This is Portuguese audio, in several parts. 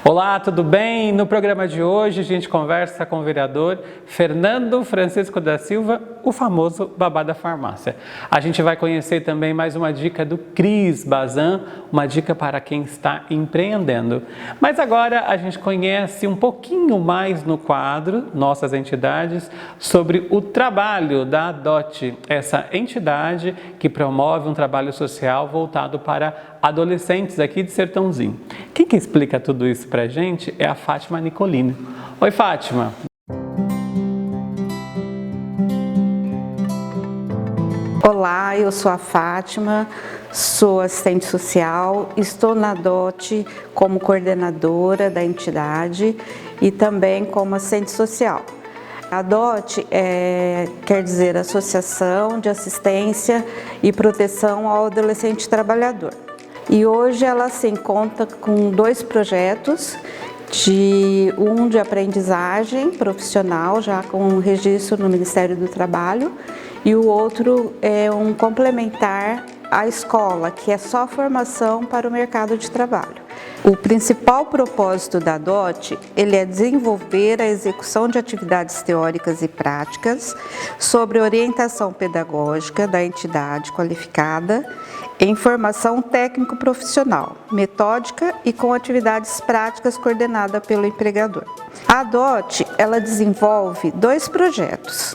Olá, tudo bem? No programa de hoje a gente conversa com o vereador Fernando Francisco da Silva, o famoso Babá da Farmácia. A gente vai conhecer também mais uma dica do Cris Bazan, uma dica para quem está empreendendo. Mas agora a gente conhece um pouquinho mais no quadro Nossas Entidades sobre o trabalho da ADOT, essa entidade que promove um trabalho social voltado para adolescentes aqui de Sertãozinho. Quem que explica tudo isso pra gente é a Fátima Nicolini. Oi, Fátima. Olá, eu sou a Fátima, sou assistente social, estou na ADOT como coordenadora da entidade e também como assistente social. A ADOT quer dizer Associação de Assistência e Proteção ao Adolescente Trabalhador. E hoje ela conta com dois projetos, um de aprendizagem profissional, já com registro no Ministério do Trabalho, e o outro é um complementar à escola, que é só formação para o mercado de trabalho. O principal propósito da ADOT é desenvolver a execução de atividades teóricas e práticas sobre orientação pedagógica da entidade qualificada em formação técnico-profissional, metódica e com atividades práticas coordenada pelo empregador. A ADOT desenvolve dois projetos.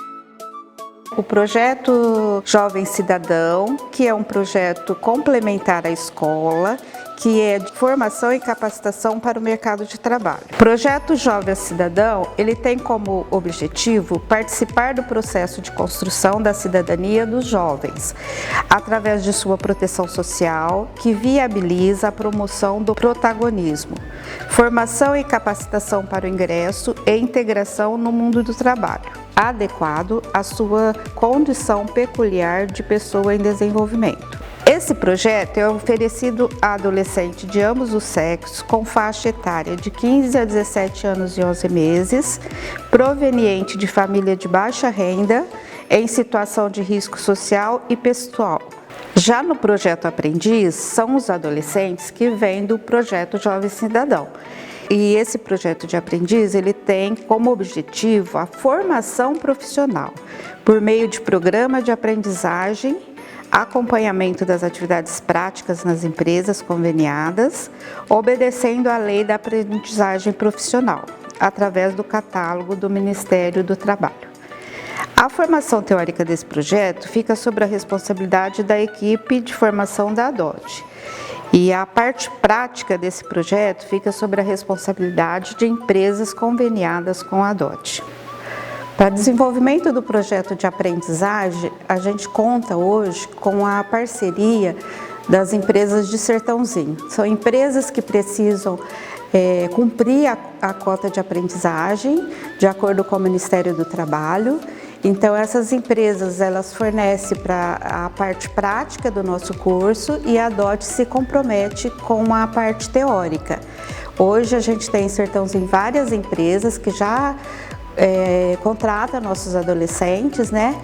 O projeto Jovem Cidadão, que é um projeto complementar à escola, que é de formação e capacitação para o mercado de trabalho. O projeto Jovem Cidadão, ele tem como objetivo participar do processo de construção da cidadania dos jovens, através de sua proteção social, que viabiliza a promoção do protagonismo, formação e capacitação para o ingresso e integração no mundo do trabalho, adequado à sua condição peculiar de pessoa em desenvolvimento. Esse projeto é oferecido a adolescentes de ambos os sexos com faixa etária de 15 a 17 anos e 11 meses, proveniente de família de baixa renda, em situação de risco social e pessoal. Já no projeto Aprendiz, são os adolescentes que vêm do projeto Jovem Cidadão. E esse projeto de aprendiz, ele tem como objetivo a formação profissional, por meio de programa de aprendizagem, acompanhamento das atividades práticas nas empresas conveniadas, obedecendo à lei da aprendizagem profissional, através do catálogo do Ministério do Trabalho. A formação teórica desse projeto fica sob a responsabilidade da equipe de formação da ADOT. E a parte prática desse projeto fica sob a responsabilidade de empresas conveniadas com a ADOT. Para desenvolvimento do projeto de aprendizagem, a gente conta hoje com a parceria das empresas de Sertãozinho. São empresas que precisam cumprir a cota de aprendizagem, de acordo com o Ministério do Trabalho. Então, essas empresas, elas fornecem para a parte prática do nosso curso e a ADOT se compromete com a parte teórica. Hoje, a gente tem em Sertãozinho várias empresas que já contrata nossos adolescentes, né?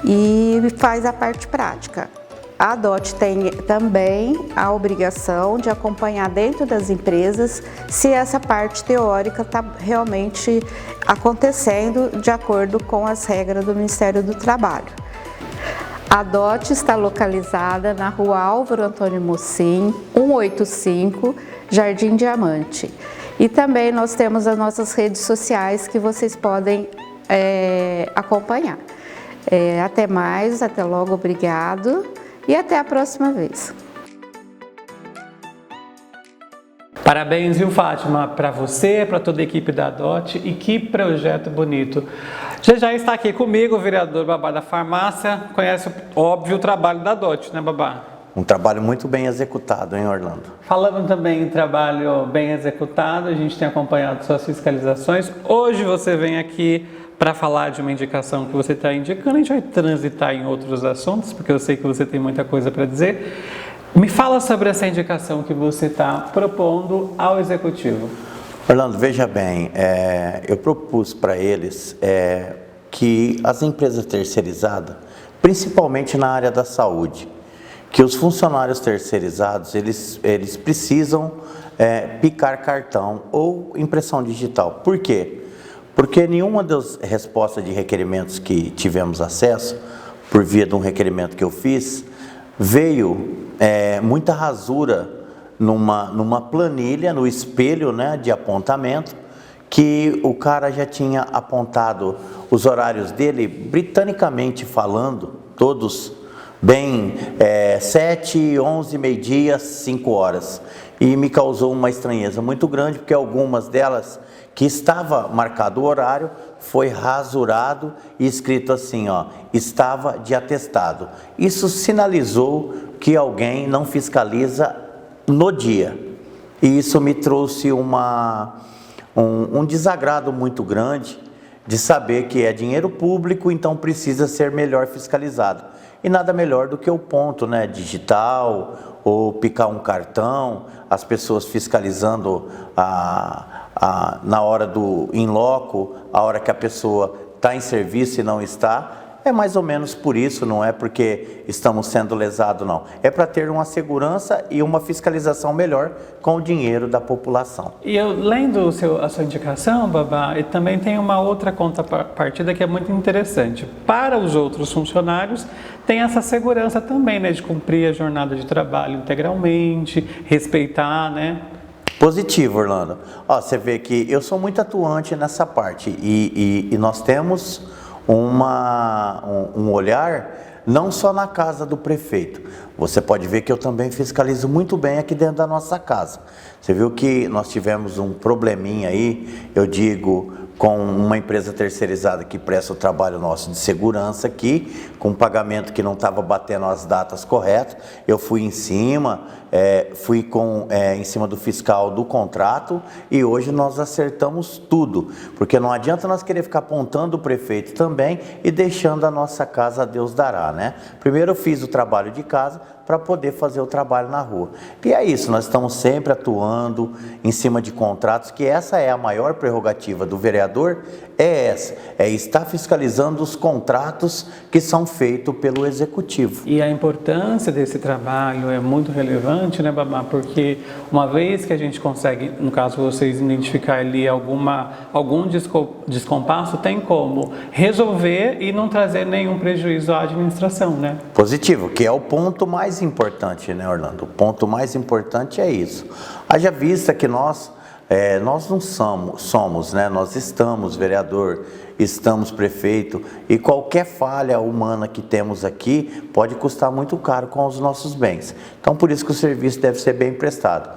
E faz a parte prática. A ADOT tem também a obrigação de acompanhar dentro das empresas se essa parte teórica está realmente acontecendo de acordo com as regras do Ministério do Trabalho. A ADOT está localizada na Rua Álvaro Antônio Mocim, 185, Jardim Diamante. E também nós temos as nossas redes sociais que vocês podem acompanhar. Até mais, até logo, obrigado e até a próxima vez. Parabéns, viu, Fátima, para você, para toda a equipe da ADOT, e que projeto bonito. Já está aqui comigo o vereador Babá da Farmácia, conhece, óbvio, o trabalho da ADOT, né, Babá? Um trabalho muito bem executado, hein, Orlando? Falando também em trabalho bem executado, a gente tem acompanhado suas fiscalizações. Hoje você vem aqui para falar de uma indicação que você está indicando. A gente vai transitar em outros assuntos, porque eu sei que você tem muita coisa para dizer. Me fala sobre essa indicação que você está propondo ao Executivo. Orlando, veja bem, eu propus para eles que as empresas terceirizadas, principalmente na área da saúde, que os funcionários terceirizados, eles precisam picar cartão ou impressão digital. Por quê? Porque nenhuma das respostas de requerimentos que tivemos acesso, por via de um requerimento que eu fiz, veio muita rasura numa planilha, no espelho, né, de apontamento, que o cara já tinha apontado os horários dele, britanicamente falando, todos bem 7, 11, meio-dia, 5 horas. E me causou uma estranheza muito grande, porque algumas delas que estava marcado o horário, foi rasurado e escrito assim, ó, estava de atestado. Isso sinalizou que alguém não fiscaliza no dia. E isso me trouxe um desagrado muito grande de saber que é dinheiro público, então precisa ser melhor fiscalizado. E nada melhor do que o ponto, né, digital, ou picar um cartão, as pessoas fiscalizando na hora do in loco, a hora que a pessoa está em serviço e não está. É mais ou menos por isso, não é porque estamos sendo lesados, não. É para ter uma segurança e uma fiscalização melhor com o dinheiro da população. E eu, lendo a sua indicação, Babá, e também tem uma outra contrapartida que é muito interessante. Para os outros funcionários, tem essa segurança também, né, de cumprir a jornada de trabalho integralmente, respeitar, né? Positivo, Orlando. Ó, você vê que eu sou muito atuante nessa parte e nós temos um olhar não só na casa do prefeito. Você pode ver que eu também fiscalizo muito bem aqui dentro da nossa casa. Você viu que nós tivemos um probleminha aí, eu digo, com uma empresa terceirizada que presta o trabalho nosso de segurança aqui, com um pagamento que não estava batendo as datas corretas. Eu fui em cima, em cima do fiscal do contrato e hoje nós acertamos tudo, porque não adianta nós querer ficar apontando o prefeito também e deixando a nossa casa a Deus dará, né? Primeiro eu fiz o trabalho de casa para poder fazer o trabalho na rua. E é isso, nós estamos sempre atuando em cima de contratos, que essa é a maior prerrogativa do vereador, é estar fiscalizando os contratos que são feitos pelo executivo. E a importância desse trabalho é muito relevante, né, Babá? Porque uma vez que a gente consegue, no caso vocês, identificar ali algum descompasso, tem como resolver e não trazer nenhum prejuízo à administração, né? Positivo, que é o ponto mais importante, né, Orlando? O ponto mais importante é isso. Haja vista que nós não somos, né? Nós estamos vereador, estamos prefeito e qualquer falha humana que temos aqui pode custar muito caro com os nossos bens. Então, por isso que o serviço deve ser bem prestado.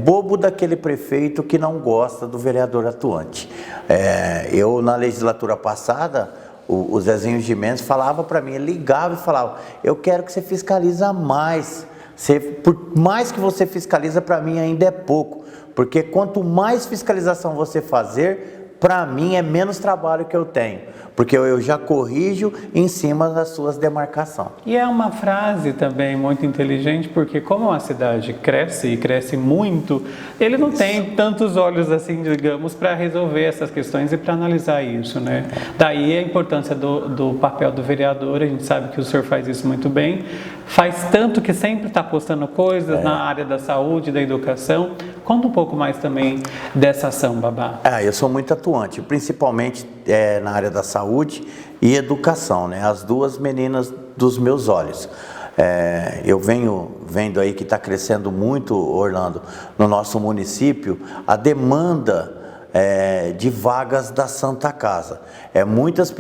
Bobo daquele prefeito que não gosta do vereador atuante. Eu, na legislatura passada, o Zezinho Gimenez falava para mim, ele ligava e falava, eu quero que você fiscaliza mais. Por mais que você fiscaliza, para mim ainda é pouco. Porque quanto mais fiscalização você fazer, para mim é menos trabalho que eu tenho. Porque eu já corrijo em cima das suas demarcações. E é uma frase também muito inteligente, porque como a cidade cresce e cresce muito, ele não tem tantos olhos assim, digamos, para resolver essas questões e para analisar isso, né? Daí a importância do papel do vereador, a gente sabe que o senhor faz isso muito bem, faz tanto que sempre está postando coisas na área da saúde, da educação. Conta um pouco mais também dessa ação, Babá. Eu sou muito atuante, principalmente na área da saúde e educação, né? As duas meninas dos meus olhos. Eu venho vendo aí que está crescendo muito, Orlando, no nosso município, a demanda de vagas da Santa Casa. Muitas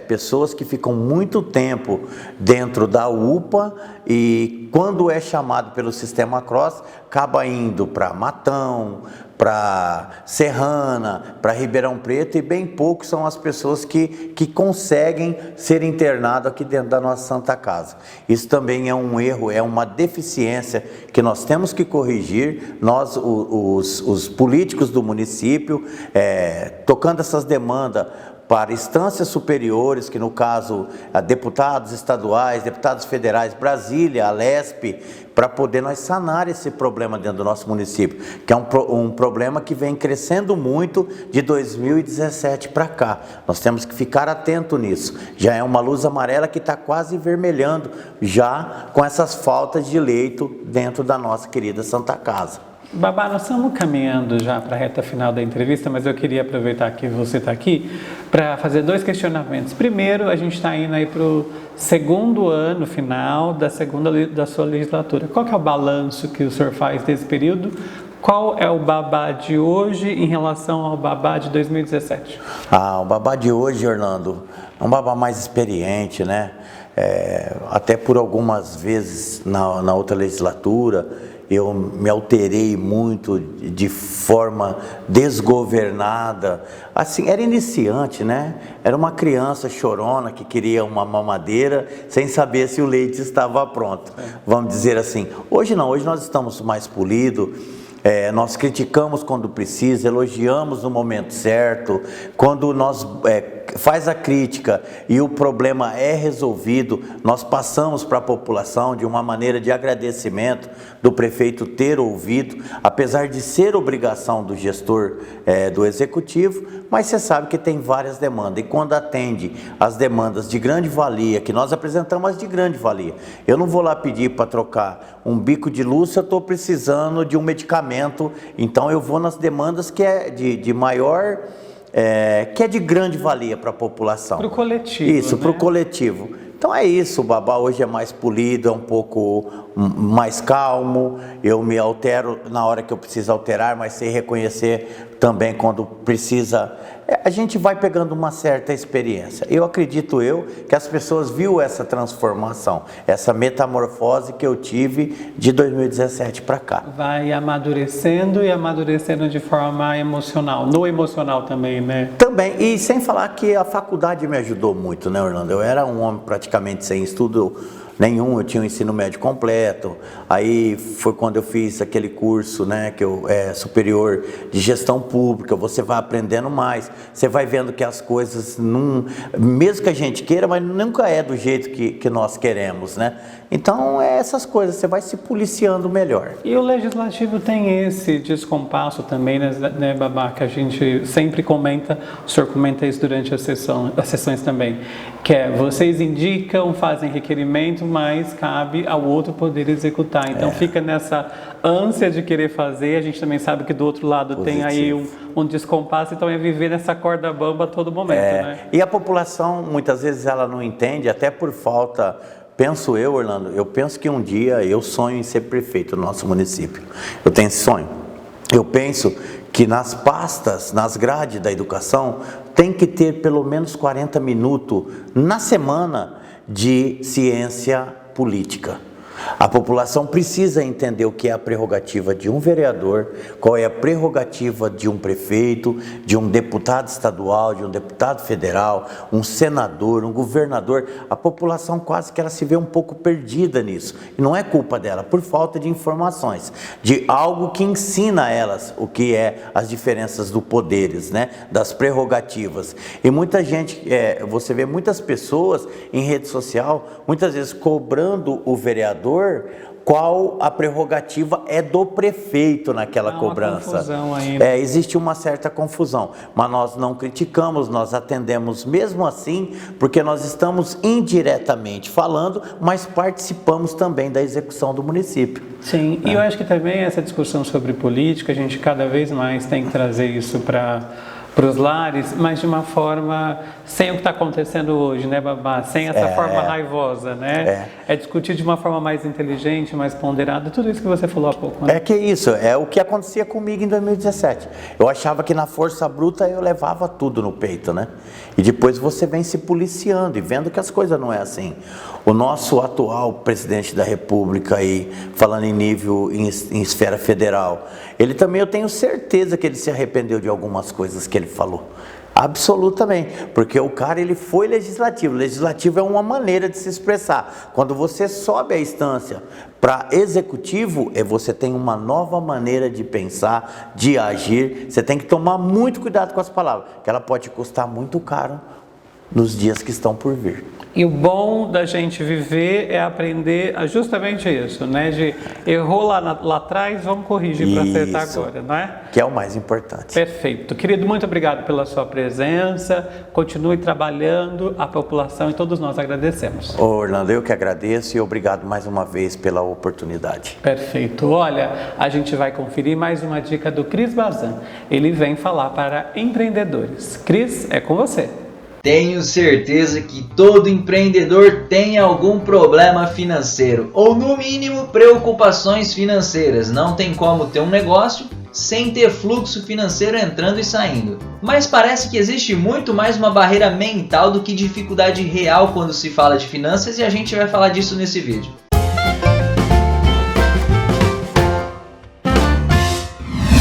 pessoas que ficam muito tempo dentro da UPA e quando é chamado pelo Sistema Cross, acaba indo para Matão, para Serrana, para Ribeirão Preto e bem poucos são as pessoas que conseguem ser internadas aqui dentro da nossa Santa Casa. Isso também é um erro, é uma deficiência que nós temos que corrigir, nós, os políticos do município, tocando essas demandas para instâncias superiores, que no caso, deputados estaduais, deputados federais, Brasília, Alesp, para poder nós sanar esse problema dentro do nosso município, que é um problema que vem crescendo muito de 2017 para cá. Nós temos que ficar atento nisso. Já é uma luz amarela que está quase vermelhando, já com essas faltas de leito dentro da nossa querida Santa Casa. Babá, nós estamos caminhando já para a reta final da entrevista, mas eu queria aproveitar que você está aqui para fazer 2 questionamentos. Primeiro, a gente está indo aí para o segundo ano final da sua legislatura. Qual que é o balanço que o senhor faz desse período? Qual é o babá de hoje em relação ao babá de 2017? O babá de hoje, Orlando, é um babá mais experiente, né? Até por algumas vezes na outra legislatura, eu me alterei muito de forma desgovernada. Assim, era iniciante, né? Era uma criança chorona que queria uma mamadeira sem saber se o leite estava pronto. Vamos dizer assim. Hoje não, hoje nós estamos mais polidos. Nós criticamos quando precisa, elogiamos no momento certo. Quando nós faz a crítica e o problema é resolvido, nós passamos para a população de uma maneira de agradecimento do prefeito ter ouvido, apesar de ser obrigação do gestor do executivo, mas você sabe que tem várias demandas, e quando atende as demandas de grande valia, que nós apresentamos as de grande valia, eu não vou lá pedir para trocar um bico de luz se eu estou precisando de um medicamento, então eu vou nas demandas que é de maior... que é de grande valia para a população. Para o coletivo. Isso, né? para o coletivo. Então é isso, o babá hoje é mais polido, é um pouco mais calmo, eu me altero na hora que eu preciso alterar, mas sei reconhecer também quando precisa. A gente vai pegando uma certa experiência. Eu acredito que as pessoas viram essa transformação, essa metamorfose que eu tive de 2017 para cá. Vai amadurecendo e amadurecendo de forma emocional, no emocional também, né? Também, e sem falar que a faculdade me ajudou muito, né, Orlando? Eu era um homem praticamente sem estudo nenhum, eu tinha um ensino médio completo, aí foi quando eu fiz aquele curso, né, que superior de gestão pública, você vai aprendendo mais, você vai vendo que as coisas, mesmo que a gente queira, mas nunca é do jeito que nós queremos, né? Então, essas coisas, você vai se policiando melhor. E o Legislativo tem esse descompasso também, né, Babá, que a gente sempre comenta, o senhor comenta isso durante as sessões também, que vocês indicam, fazem requerimento, mas cabe ao outro poder executar. Então, fica nessa ânsia de querer fazer, a gente também sabe que do outro lado tem aí um descompasso, então é viver nessa corda bamba a todo momento, né? E a população, muitas vezes, ela não entende, até por falta... Penso eu, Orlando, eu penso que um dia eu sonho em ser prefeito do nosso município. Eu tenho esse sonho. Eu penso que nas pastas, nas grades da educação, tem que ter pelo menos 40 minutos na semana de ciência política. A população precisa entender o que é a prerrogativa de um vereador, qual é a prerrogativa de um prefeito, de um deputado estadual, de um deputado federal, um senador, um governador. A população quase que ela se vê um pouco perdida nisso. E não é culpa dela, por falta de informações, de algo que ensina a elas o que é as diferenças dos poderes, né? Das prerrogativas. E muita gente, você vê muitas pessoas em rede social, muitas vezes cobrando o vereador qual a prerrogativa é do prefeito naquela cobrança. Confusão aí, né? Existe uma certa confusão, mas nós não criticamos, nós atendemos mesmo assim, porque nós estamos indiretamente falando, mas participamos também da execução do município. Sim, e eu acho que também essa discussão sobre política, a gente cada vez mais tem que trazer isso para os lares, mas de uma forma sem o que está acontecendo hoje, né, Babá? Sem essa forma raivosa, né? É discutir de uma forma mais inteligente, mais ponderada, tudo isso que você falou há pouco, né? É o que acontecia comigo em 2017. Eu achava que na força bruta eu levava tudo no peito, né? E depois você vem se policiando e vendo que as coisas não é assim. O nosso atual presidente da República, aí, falando em esfera federal, ele também, eu tenho certeza que ele se arrependeu de algumas coisas que ele falou. Absolutamente, porque o cara ele foi legislativo. Legislativo é uma maneira de se expressar. Quando você sobe a instância para executivo, você tem uma nova maneira de pensar, de agir. Você tem que tomar muito cuidado com as palavras, que ela pode custar muito caro nos dias que estão por vir. E o bom da gente viver é aprender a justamente isso, né? De errou lá atrás, vamos corrigir para acertar agora, não é? Que é o mais importante. Perfeito. Querido, muito obrigado pela sua presença. Continue trabalhando, a população e todos nós agradecemos. Ô, Orlando, eu que agradeço e obrigado mais uma vez pela oportunidade. Perfeito. Olha, a gente vai conferir mais uma dica do Cris Bazan. Ele vem falar para empreendedores. Cris, é com você. Tenho certeza que todo empreendedor tem algum problema financeiro, ou no mínimo preocupações financeiras. Não tem como ter um negócio sem ter fluxo financeiro entrando e saindo. Mas parece que existe muito mais uma barreira mental do que dificuldade real quando se fala de finanças, e a gente vai falar disso nesse vídeo.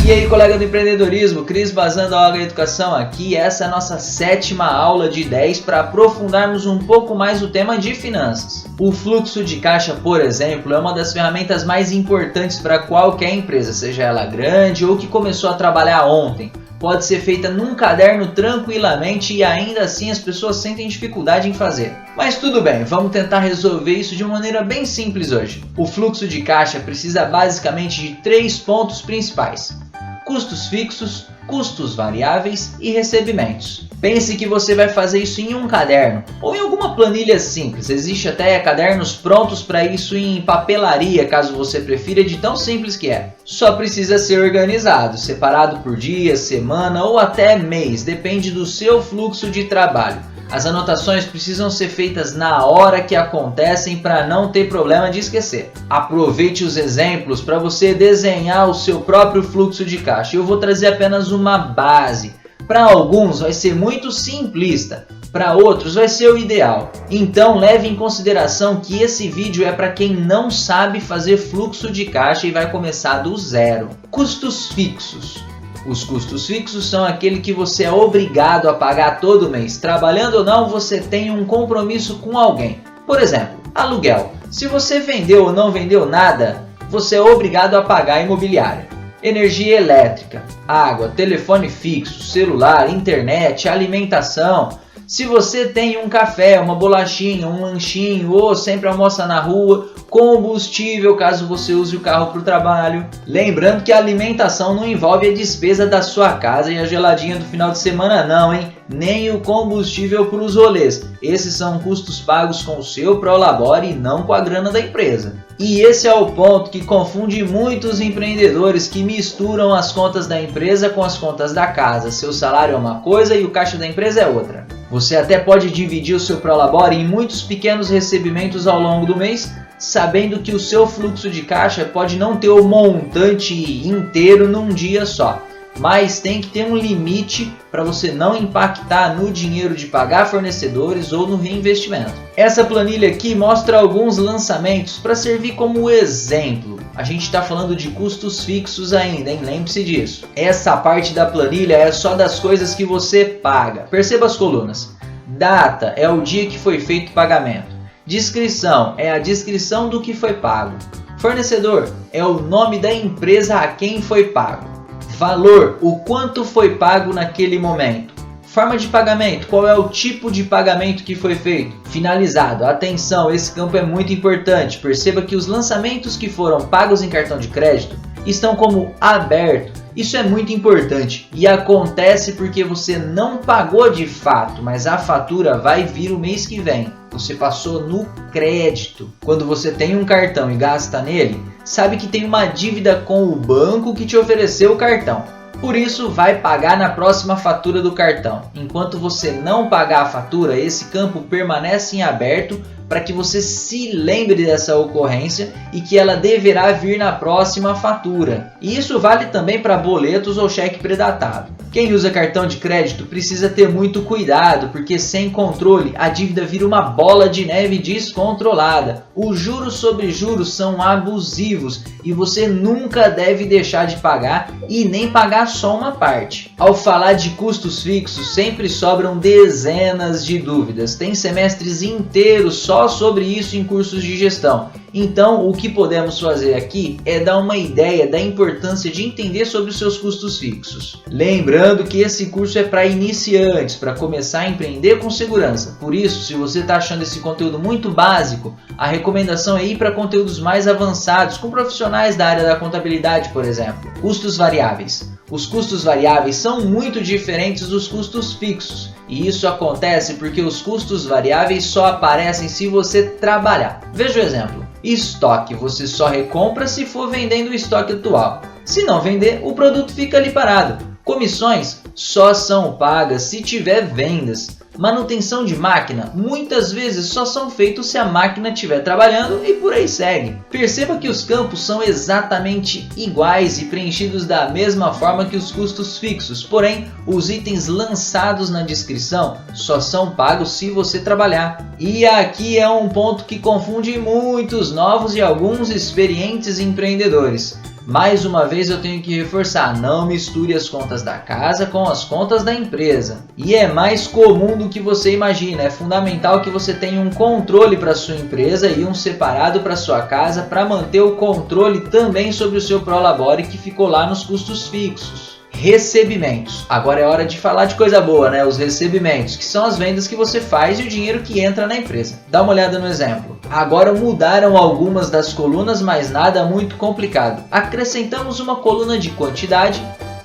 E aí, colega do empreendedorismo, Cris Bazan da OH Educação aqui. Essa é a nossa 7ª aula de 10 para aprofundarmos um pouco mais o tema de finanças. O fluxo de caixa, por exemplo, é uma das ferramentas mais importantes para qualquer empresa, seja ela grande ou que começou a trabalhar ontem. Pode ser feita num caderno tranquilamente e ainda assim as pessoas sentem dificuldade em fazer. Mas tudo bem, vamos tentar resolver isso de uma maneira bem simples hoje. O fluxo de caixa precisa basicamente de 3 pontos principais: custos fixos, custos variáveis e recebimentos. Pense que você vai fazer isso em um caderno ou em alguma planilha simples. Existe até cadernos prontos para isso em papelaria, caso você prefira, de tão simples que é. Só precisa ser organizado, separado por dia, semana ou até mês, depende do seu fluxo de trabalho. As anotações precisam ser feitas na hora que acontecem para não ter problema de esquecer. Aproveite os exemplos para você desenhar o seu próprio fluxo de caixa. Eu vou trazer apenas uma base. Para alguns vai ser muito simplista, para outros vai ser o ideal. Então leve em consideração que esse vídeo é para quem não sabe fazer fluxo de caixa e vai começar do zero. Custos fixos. Os custos fixos são aquele que você é obrigado a pagar todo mês. Trabalhando ou não, você tem um compromisso com alguém. Por exemplo, aluguel. Se você vendeu ou não vendeu nada, você é obrigado a pagar a imobiliária. Energia elétrica, água, telefone fixo, celular, internet, alimentação. Se você tem um café, uma bolachinha, um lanchinho ou sempre almoça na rua, combustível caso você use o carro para o trabalho. Lembrando que a alimentação não envolve a despesa da sua casa e a geladinha do final de semana não, hein? Nem o combustível para os rolês. Esses são custos pagos com o seu Prolabore e não com a grana da empresa. E esse é o ponto que confunde muitos empreendedores que misturam as contas da empresa com as contas da casa. Seu salário é uma coisa e o caixa da empresa é outra. Você até pode dividir o seu Prolabore em muitos pequenos recebimentos ao longo do mês, sabendo que o seu fluxo de caixa pode não ter o montante inteiro num dia só. Mas tem que ter um limite para você não impactar no dinheiro de pagar fornecedores ou no reinvestimento. Essa planilha aqui mostra alguns lançamentos para servir como exemplo. A gente está falando de custos fixos ainda, hein? Lembre-se disso. Essa parte da planilha é só das coisas que você paga. Perceba as colunas. Data é o dia que foi feito o pagamento. Descrição é a descrição do que foi pago. Fornecedor é o nome da empresa a quem foi pago. Valor, o quanto foi pago naquele momento. Forma de pagamento, qual é o tipo de pagamento que foi feito. Finalizado, atenção, esse campo é muito importante. Perceba que os lançamentos que foram pagos em cartão de crédito estão como aberto. Isso é muito importante e acontece porque você não pagou de fato, mas a fatura vai vir o mês que vem. Você passou no crédito. Quando você tem um cartão e gasta nele, sabe que tem uma dívida com o banco que te ofereceu o cartão. Por isso, vai pagar na próxima fatura do cartão. Enquanto você não pagar a fatura, esse campo permanece em aberto para que você se lembre dessa ocorrência e que ela deverá vir na próxima fatura. E isso vale também para boletos ou cheque predatado. Quem usa cartão de crédito precisa ter muito cuidado, porque sem controle a dívida vira uma bola de neve descontrolada. Os juros sobre juros são abusivos e você nunca deve deixar de pagar e nem pagar só uma parte. Ao falar de custos fixos, sempre sobram dezenas de dúvidas. Tem semestres inteiros só só sobre isso em cursos de gestão. Então, o que podemos fazer aqui é dar uma ideia da importância de entender sobre os seus custos fixos. Lembrando que esse curso é para iniciantes, para começar a empreender com segurança. Por isso, se você está achando esse conteúdo muito básico, a recomendação é ir para conteúdos mais avançados, com profissionais da área da contabilidade, por exemplo. Custos variáveis. Os custos variáveis são muito diferentes dos custos fixos. E isso acontece porque os custos variáveis só aparecem se você trabalhar. Veja o exemplo. Estoque, você só recompra se for vendendo o estoque atual. Se não vender, o produto fica ali parado. Comissões só são pagas se tiver vendas. Manutenção de máquina, muitas vezes só são feitos se a máquina estiver trabalhando e por aí segue. Perceba que os campos são exatamente iguais e preenchidos da mesma forma que os custos fixos, porém os itens lançados na descrição só são pagos se você trabalhar. E aqui é um ponto que confunde muitos novos e alguns experientes empreendedores. Mais uma vez eu tenho que reforçar, não misture as contas da casa com as contas da empresa. E é mais comum do que você imagina, é fundamental que você tenha um controle para sua empresa e um separado para sua casa para manter o controle também sobre o seu prolabore que ficou lá nos custos fixos. Recebimentos. Agora é hora de falar de coisa boa, né? Os recebimentos, que são as vendas que você faz e o dinheiro que entra na empresa. Dá uma olhada no exemplo. Agora mudaram algumas das colunas, mas nada muito complicado. Acrescentamos uma coluna de quantidade,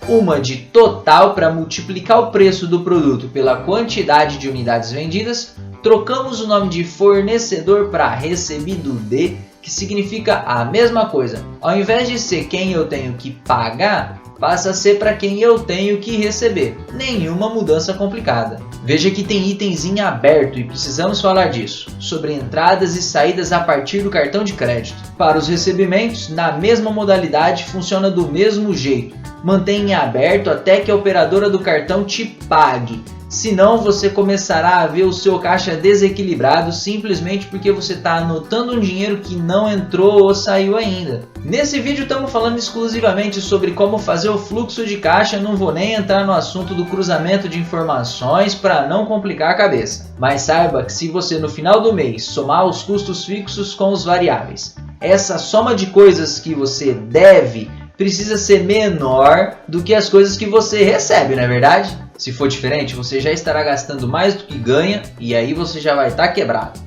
uma de total para multiplicar o preço do produto pela quantidade de unidades vendidas, trocamos o nome de fornecedor para recebido de, que significa a mesma coisa. Ao invés de ser quem eu tenho que pagar, passa a ser para quem eu tenho que receber. Nenhuma mudança complicada. Veja que tem itens em aberto e precisamos falar disso, sobre entradas e saídas a partir do cartão de crédito. Para os recebimentos, na mesma modalidade, funciona do mesmo jeito. Mantenha em aberto até que a operadora do cartão te pague. Senão você começará a ver o seu caixa desequilibrado simplesmente porque você está anotando um dinheiro que não entrou ou saiu ainda. Nesse vídeo estamos falando exclusivamente sobre como fazer o fluxo de caixa, não vou nem entrar no assunto do cruzamento de informações para não complicar a cabeça. Mas saiba que se você no final do mês somar os custos fixos com os variáveis, essa soma de coisas que você deve precisa ser menor do que as coisas que você recebe, não é verdade? Se for diferente, você já estará gastando mais do que ganha e aí você já vai estar quebrado.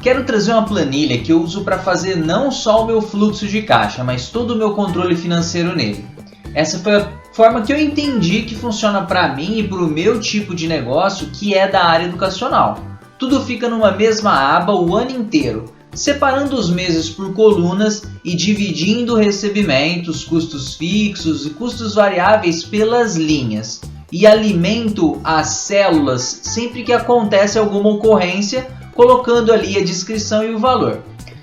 Quero trazer uma planilha que eu uso para fazer não só o meu fluxo de caixa, mas todo o meu controle financeiro nele. Essa foi a forma que eu entendi que funciona para mim e para o meu tipo de negócio, que é da área educacional. Tudo fica numa mesma aba o ano inteiro, separando os meses por colunas e dividindo recebimentos, custos fixos e custos variáveis pelas linhas. E alimento as células sempre que acontece alguma ocorrência, colocando ali a descrição e o valor.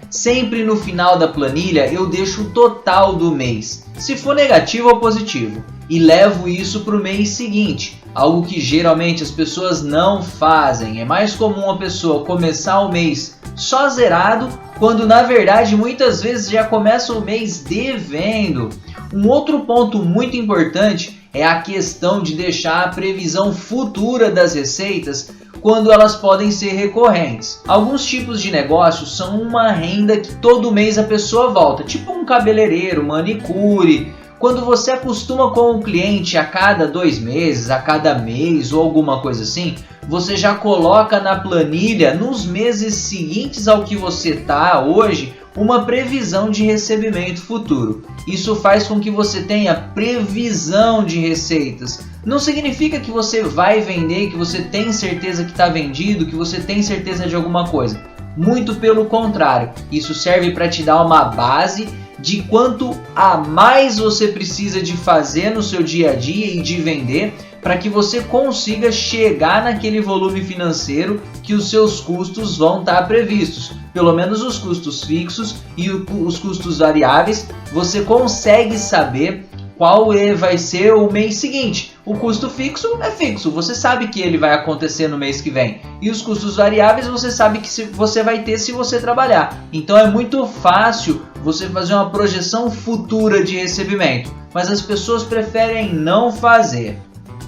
Sempre no final da planilha eu deixo o total do mês, se for negativo ou positivo, e levo isso para o mês seguinte, algo que geralmente as pessoas não fazem. É mais comum a pessoa começar o mês só zerado, quando na verdade muitas vezes já começa o mês devendo. Um outro ponto muito importante é a questão de deixar a previsão futura das receitas quando elas podem ser recorrentes. Alguns tipos de negócios são uma renda que todo mês a pessoa volta, tipo um cabeleireiro, manicure. Quando você acostuma com o cliente a cada 2 meses, a cada mês ou alguma coisa assim, você já coloca na planilha, nos meses seguintes ao que você está hoje, uma previsão de recebimento futuro. Isso faz com que você tenha previsão de receitas. Não significa que você vai vender, que você tem certeza que está vendido, que você tem certeza de alguma coisa. Muito pelo contrário, isso serve para te dar uma base de quanto a mais você precisa de fazer no seu dia a dia e de vender para que você consiga chegar naquele volume financeiro que os seus custos vão estar previstos. Pelo menos os custos fixos e os custos variáveis, você consegue saber qual vai ser o mês seguinte. O custo fixo é fixo, você sabe que ele vai acontecer no mês que vem. E os custos variáveis você sabe que você vai ter se você trabalhar. Então é muito fácil você fazer uma projeção futura de recebimento, mas as pessoas preferem não fazer.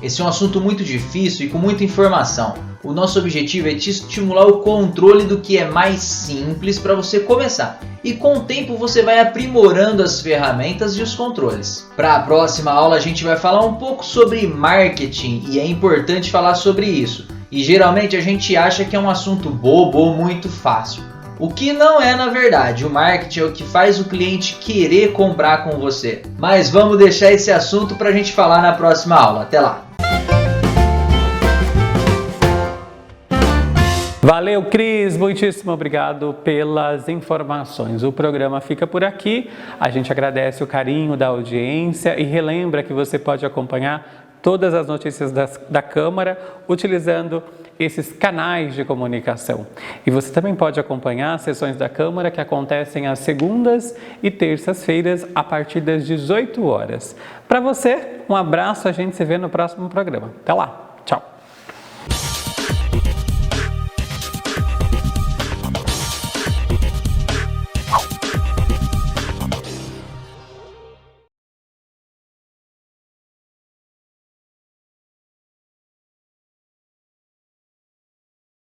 Esse é um assunto muito difícil e com muita informação. O nosso objetivo é te estimular o controle do que é mais simples para você começar. E com o tempo você vai aprimorando as ferramentas e os controles. Para a próxima aula a gente vai falar um pouco sobre marketing e é importante falar sobre isso. E geralmente a gente acha que é um assunto bobo ou muito fácil. O que não é na verdade, o marketing é o que faz o cliente querer comprar com você. Mas vamos deixar esse assunto para a gente falar na próxima aula. Até lá! Valeu, Cris! Muitíssimo obrigado pelas informações. O programa fica por aqui. A gente agradece o carinho da audiência e relembra que você pode acompanhar todas as notícias da Câmara utilizando esses canais de comunicação. E você também pode acompanhar as sessões da Câmara que acontecem às segundas e terças-feiras a partir das 18 horas. Para você, um abraço, a gente se vê no próximo programa. Até lá!